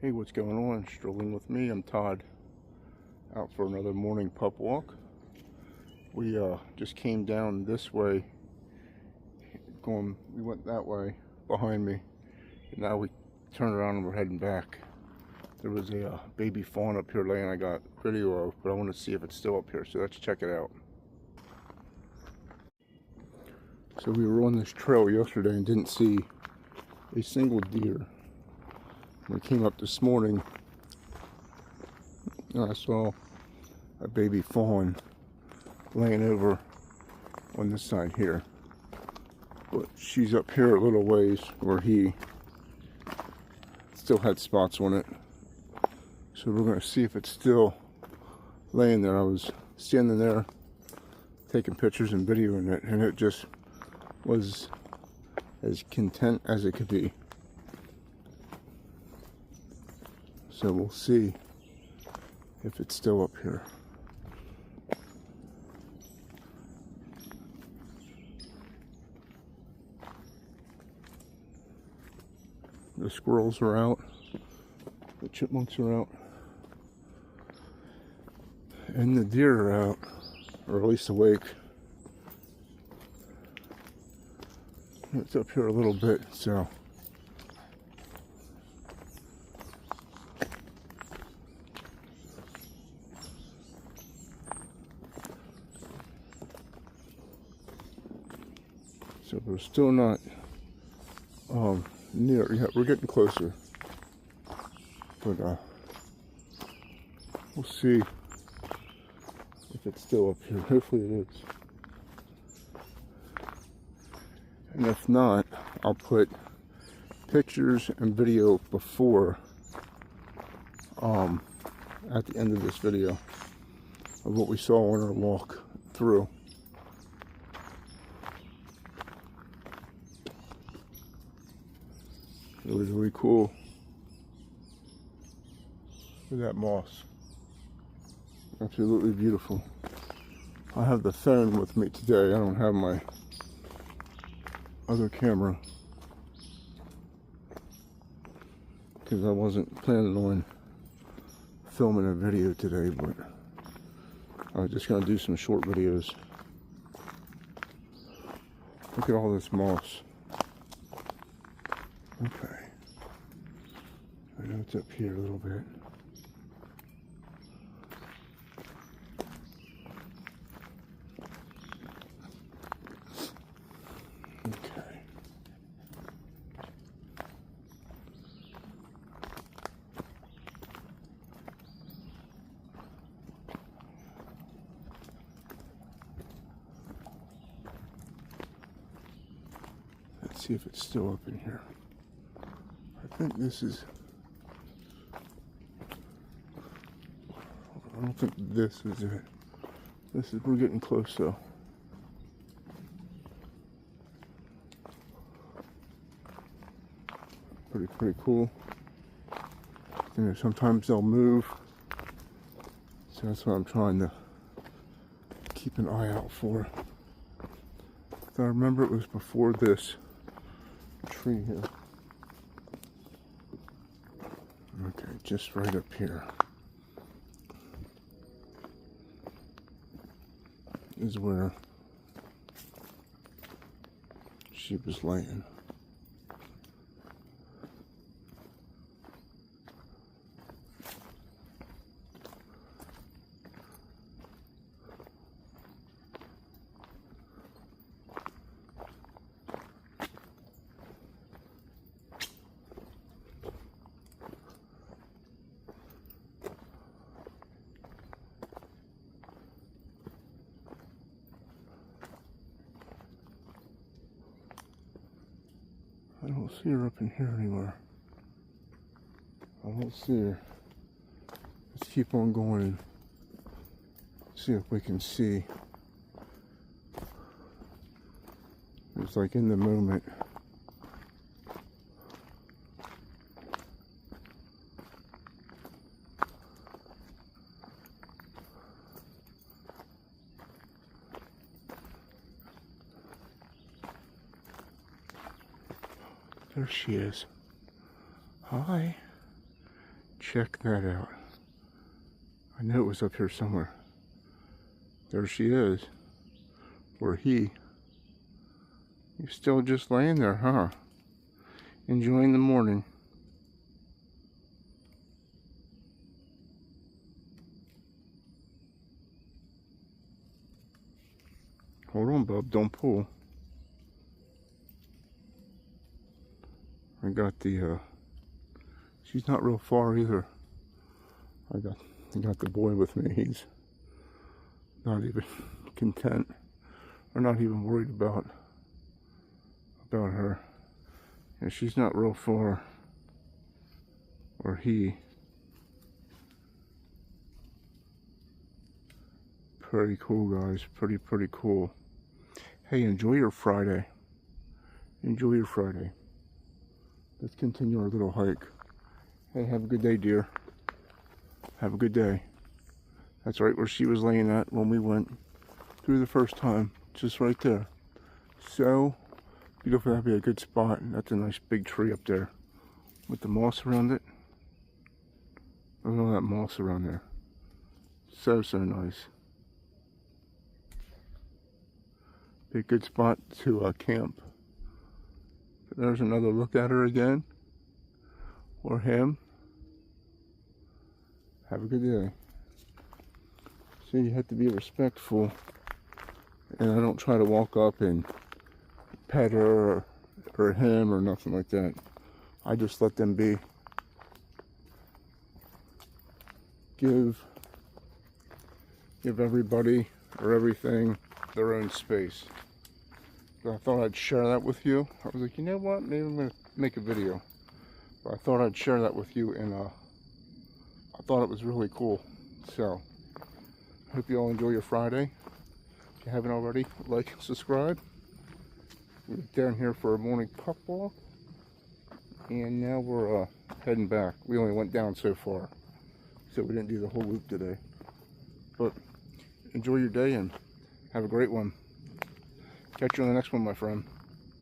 Hey, what's going on? Strolling with me. I'm Todd, out for another morning pup walk. We just came down this way, we went that way behind me, and now we turned around and we're heading back. There was a baby fawn up here laying I got video of, but I want to see if it's still up here, so let's check it out. So we were on this trail yesterday and didn't see a single deer. We came up this morning and I saw a baby fawn laying over on this side here, but she's up here a little ways where he still had spots on it, so we're going to see if it's still laying there. I was standing there taking pictures and videoing it, and it just was as content as it could be. So we'll see if it's still up here. The squirrels are out, the chipmunks are out, and the deer are out, or at least awake. It's up here a little bit, so we're still not near yet. We're getting closer, but we'll see if it's still up here. Hopefully it is, and if not, I'll put pictures and video before at the end of this video of what we saw on our walk through. It was really cool. Look at that moss. Absolutely beautiful. I have the phone with me today. I don't have my other camera because I wasn't planning on filming a video today, but I was just going to do some short videos. Look at all this moss. Okay, I know it's up here a little bit. Okay. Let's see if it's still up in here. I think this is, I don't think this is it. We're getting close though. Pretty cool. You know, sometimes they'll move, so that's what I'm trying to keep an eye out for. I remember it was before this tree here. Okay, just right up here is where she was laying. I don't see her up in here anywhere. I don't see her. Let's keep on going and see if we can see. It's like in the moment. There she is. Hi. Check that out. I knew it was up here somewhere. There she is. Or he. You're still just laying there, huh? Enjoying the morning. Hold on, bub. Don't pull. I got the, she's not real far either. I got the boy with me. He's not even content, or not even worried about her. And she's not real far. Or he. Pretty cool, guys. Pretty cool. Hey, enjoy your Friday. Enjoy your Friday. Let's continue our little hike. Hey, have a good day, dear. Have a good day. That's right where she was laying at when we went through the first time. Just right there. So beautiful. That'd be a good spot. That's a nice big tree up there with the moss around it. Look at all that moss around there. So nice. Be a good spot to camp. There's another look at her again, or him. Have a good day. So you have to be respectful, and I don't try to walk up and pet her or him or nothing like that. I just let them be. Give everybody or everything their own space. I thought I'd share that with you. I was like, you know what? Maybe I'm going to make a video. But I thought I'd share that with you, and I thought it was really cool. So, I hope you all enjoy your Friday. If you haven't already, like and subscribe. We're down here for a morning pup walk. And now we're heading back. We only went down so far, so we didn't do the whole loop today. But enjoy your day and have a great one. Catch you on the next one, my friend.